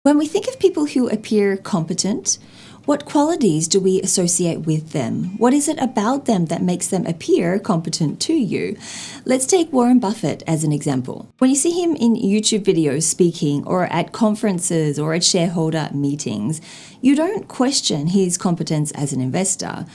When we think of people who appear competent, what qualities do we associate with them? What is it about them that makes them appear competent to you? Let's take Warren Buffett as an example. When you see him in YouTube videos speaking or at conferences or at shareholder meetings, you don't question his competence as an investor.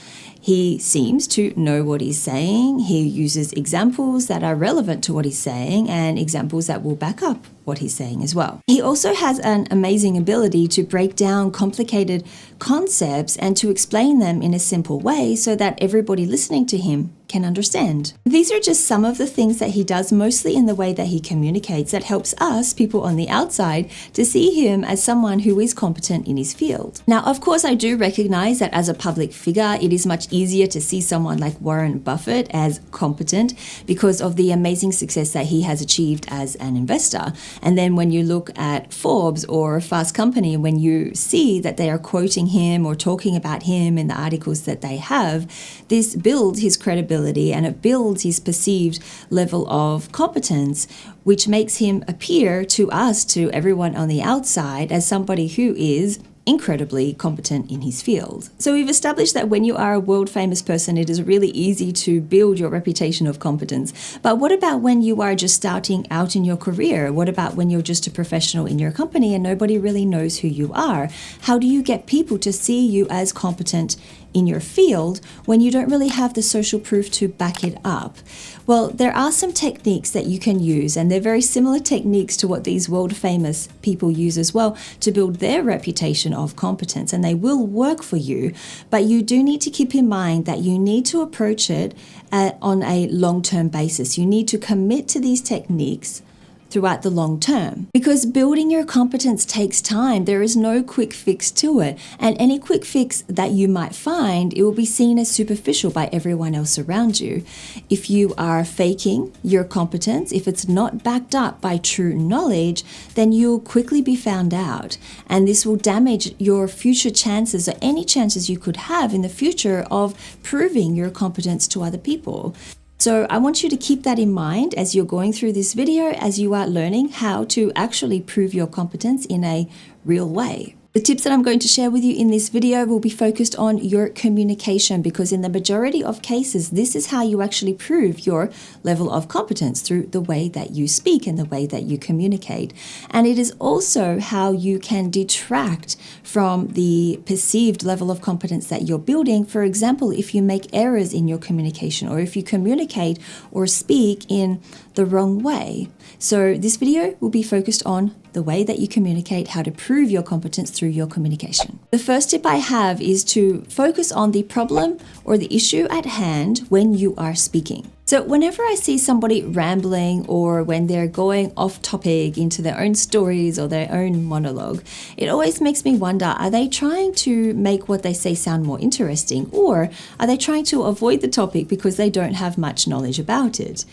He seems to know what he's saying. He uses examples that are relevant to what he's saying and examples that will back up what he's saying as well. He also has an amazing ability to break down complicated concepts and to explain them in a simple way so that everybody listening to him can understand. These are just some of the things that he does, mostly in the way that he communicates, that helps us, people on the outside, to see him as someone who is competent in his field. Now, of course, I do recognize that as a public figure, it is much easier to see someone like Warren Buffett as competent because of the amazing success that he has achieved as an investor. And then when you look at Forbes or Fast Company, when you see that they are quoting him or talking about him in the articles that they have, this builds his credibility and it builds his perceived level of competence, which makes him appear to us, to everyone on the outside, as somebody who is incredibly competent in his field. So we've established that when you are a world famous person, it is really easy to build your reputation of competence. But what about when you are just starting out in your career? What about when you're just a professional in your company and nobody really knows who you are? How do you get people to see you as competent in your field when you don't really have the social proof to back it up? Well, there are some techniques that you can use, and they're very similar techniques to what these world famous people use as well to build their reputation of competence, and they will work for you. But you do need to keep in mind that you need to approach it on a long-term basis. You need to commit to these techniques throughout the long term, because building your competence takes time. There is no quick fix to it, and any quick fix that you might find, it will be seen as superficial by everyone else around you. If you are faking your competence, if it's not backed up by true knowledge, then you'll quickly be found out, and this will damage your future chances, or any chances you could have in the future of proving your competence to other people. So I want you to keep that in mind as you're going through this video, as you are learning how to actually prove your competence in a real way. The tips that I'm going to share with you in this video will be focused on your communication, because in the majority of cases, this is how you actually prove your level of competence, through the way that you speak and the way that you communicate. And it is also how you can detract from the perceived level of competence that you're building. For example, if you make errors in your communication, or if you communicate or speak in the wrong way. So this video will be focused on the way that you communicate, how to prove your competence through your communication. The first tip I have is to focus on the problem or the issue at hand when you are speaking. So whenever I see somebody rambling, or when they're going off topic into their own stories or their own monologue, it always makes me wonder, are they trying to make what they say sound more interesting, or are they trying to avoid the topic because they don't have much knowledge about it?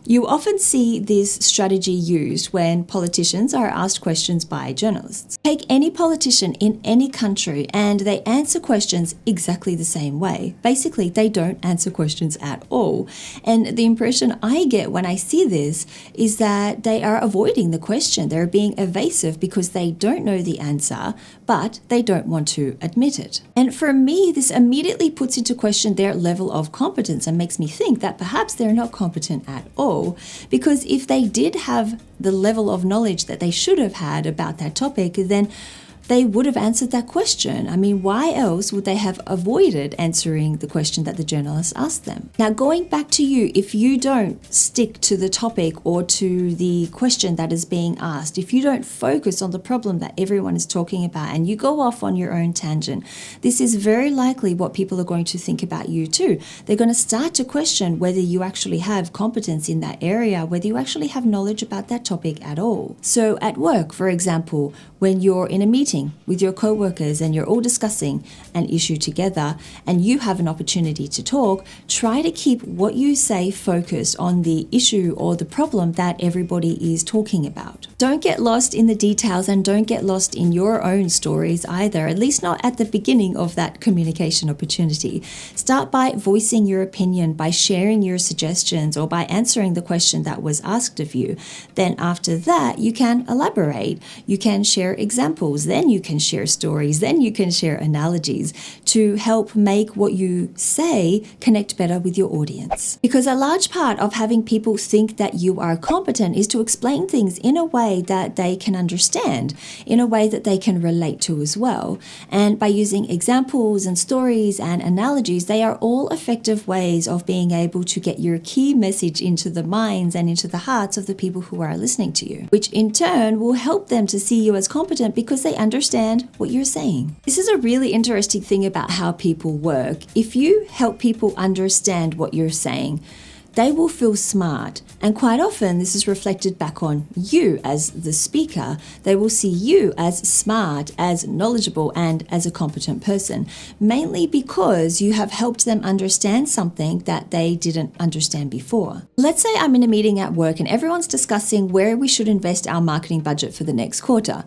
You often see this strategy used when politicians are asked questions by journalists. Take any politician in any country and they answer questions exactly the same way. Basically, they don't answer questions at all. And the impression I get when I see this is that they are avoiding the question. They're being evasive because they don't know the answer, but they don't want to admit it. And for me, this immediately puts into question their level of competence and makes me think that perhaps they're not competent at all. Because if they did have the level of knowledge that they should have had about that topic, then they would have answered that question. I mean, why else would they have avoided answering the question that the journalist asked them? Now, going back to you, if you don't stick to the topic or to the question that is being asked, if you don't focus on the problem that everyone is talking about and you go off on your own tangent, this is very likely what people are going to think about you too. They're going to start to question whether you actually have competence in that area, whether you actually have knowledge about that topic at all. So at work, for example, when you're in a meeting meeting with your coworkers and you're all discussing an issue together and you have an opportunity to talk, try to keep what you say focused on the issue or the problem that everybody is talking about. Don't get lost in the details and don't get lost in your own stories either, at least not at the beginning of that communication opportunity. Start by voicing your opinion, by sharing your suggestions, or by answering the question that was asked of you. Then after that, you can elaborate. You can share examples, then you can share stories, then you can share analogies to help make what you say connect better with your audience. Because a large part of having people think that you are competent is to explain things in a way that they can understand, in a way that they can relate to as well. And by using examples and stories and analogies, they are all effective ways of being able to get your key message into the minds and into the hearts of the people who are listening to you, which in turn will help them to see you as competent because they understand what you're saying. This is a really interesting thing about how people work. If you help people understand what you're saying, they will feel smart. And quite often, this is reflected back on you as the speaker. They will see you as smart, as knowledgeable, and as a competent person, mainly because you have helped them understand something that they didn't understand before. Let's say I'm in a meeting at work and everyone's discussing where we should invest our marketing budget for the next quarter.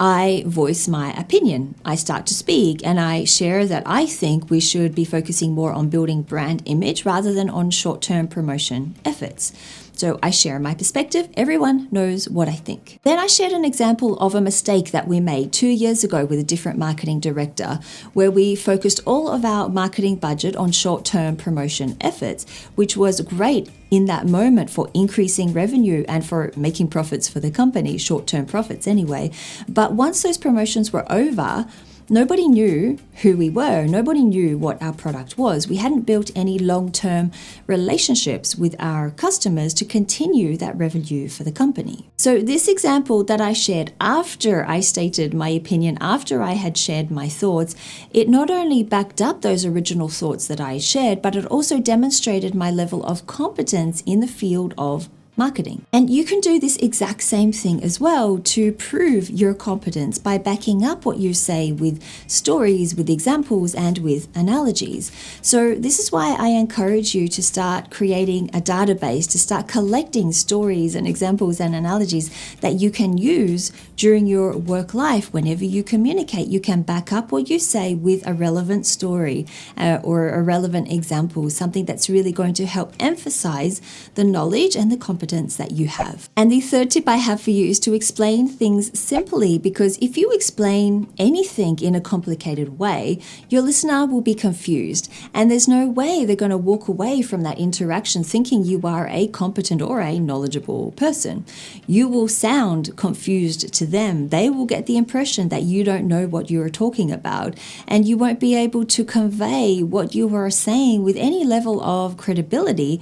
I voice my opinion. I start to speak and I share that I think we should be focusing more on building brand image rather than on short-term promotion efforts. So I share my perspective. Everyone knows what I think. Then I shared an example of a mistake that we made 2 years ago with a different marketing director, where we focused all of our marketing budget on short-term promotion efforts, which was great in that moment for increasing revenue and for making profits for the company, short-term profits anyway. But once those promotions were over, nobody knew who we were. Nobody knew what our product was. We hadn't built any long-term relationships with our customers to continue that revenue for the company. So this example that I shared after I stated my opinion, after I had shared my thoughts, it not only backed up those original thoughts that I shared, but it also demonstrated my level of competence in the field of marketing. And you can do this exact same thing as well to prove your competence by backing up what you say with stories, with examples, and with analogies. So this is why I encourage you to start creating a database, to start collecting stories and examples and analogies that you can use during your work life. Whenever you communicate, you can back up what you say with a relevant story or a relevant example, something that's really going to help emphasize the knowledge and the competence that you have. And the third tip I have for you is to explain things simply, because if you explain anything in a complicated way, your listener will be confused, and there's no way they're going to walk away from that interaction thinking you are a competent or a knowledgeable person. You will sound confused to them. They will get the impression that you don't know what you're talking about, and you won't be able to convey what you are saying with any level of credibility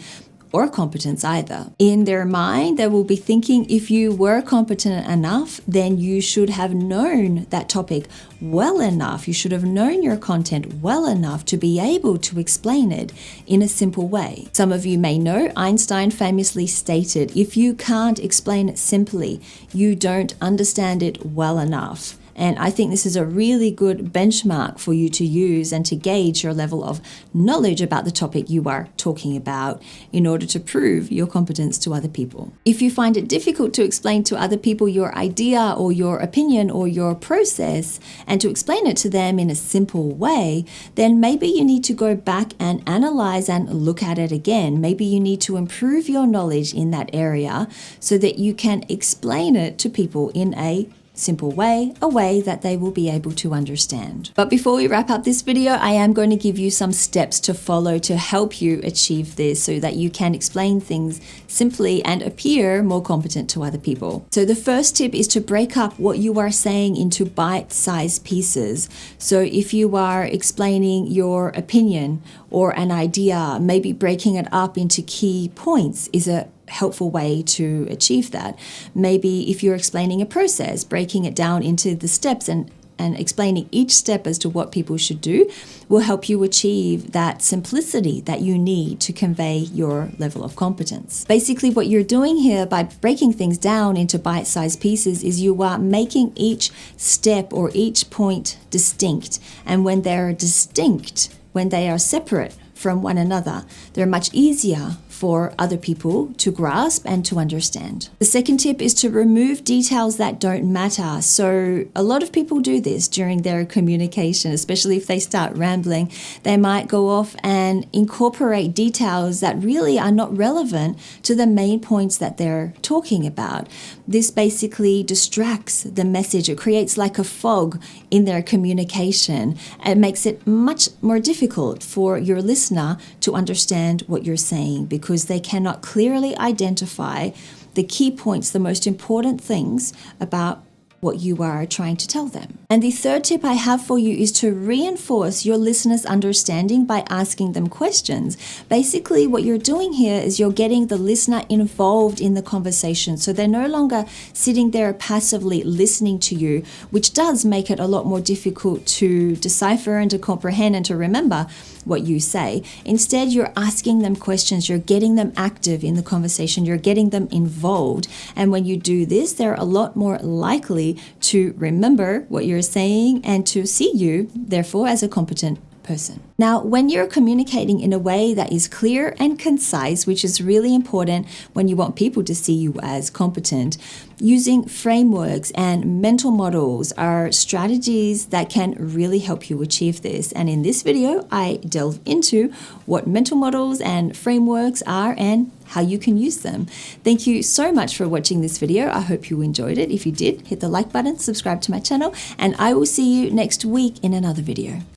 or competence either. In their mind, they will be thinking if you were competent enough, then you should have known that topic well enough. You should have known your content well enough to be able to explain it in a simple way. Some of you may know Einstein famously stated, if you can't explain it simply, you don't understand it well enough. And I think this is a really good benchmark for you to use and to gauge your level of knowledge about the topic you are talking about in order to prove your competence to other people. If you find it difficult to explain to other people your idea or your opinion or your process and to explain it to them in a simple way, then maybe you need to go back and analyze and look at it again. Maybe you need to improve your knowledge in that area so that you can explain it to people in a simple way, a way that they will be able to understand. But before we wrap up this video, I am going to give you some steps to follow to help you achieve this so that you can explain things simply and appear more competent to other people. So the first tip is to break up what you are saying into bite-sized pieces. So if you are explaining your opinion or an idea, maybe breaking it up into key points is a helpful way to achieve that. Maybe if you're explaining a process, breaking it down into the steps and and explaining each step as to what people should do will help you achieve that simplicity that you need to convey your level of competence. Basically, what you're doing here by breaking things down into bite-sized pieces is you are making each step or each point distinct. And when they're distinct, when they are separate from one another, they're much easier for other people to grasp and to understand. The second tip is to remove details that don't matter. So a lot of people do this during their communication, especially if they start rambling. They might go off and incorporate details that really are not relevant to the main points that they're talking about. This basically distracts the message. It creates like a fog in their communication and makes it much more difficult for your listener to understand what you're saying, because they cannot clearly identify the key points, the most important things about what you are trying to tell them. And the third tip I have for you is to reinforce your listener's understanding by asking them questions. Basically, what you're doing here is you're getting the listener involved in the conversation. So they're no longer sitting there passively listening to you, which does make it a lot more difficult to decipher and to comprehend and to remember what you say. Instead, you're asking them questions, you're getting them active in the conversation, you're getting them involved. And when you do this, they're a lot more likely to remember what you're saying and to see you, therefore, as a competent person. Now, when you're communicating in a way that is clear and concise, which is really important when you want people to see you as competent, using frameworks and mental models are strategies that can really help you achieve this. And in this video, I delve into what mental models and frameworks are and how you can use them. Thank you so much for watching this video. I hope you enjoyed it. If you did, hit the like button, subscribe to my channel, and I will see you next week in another video.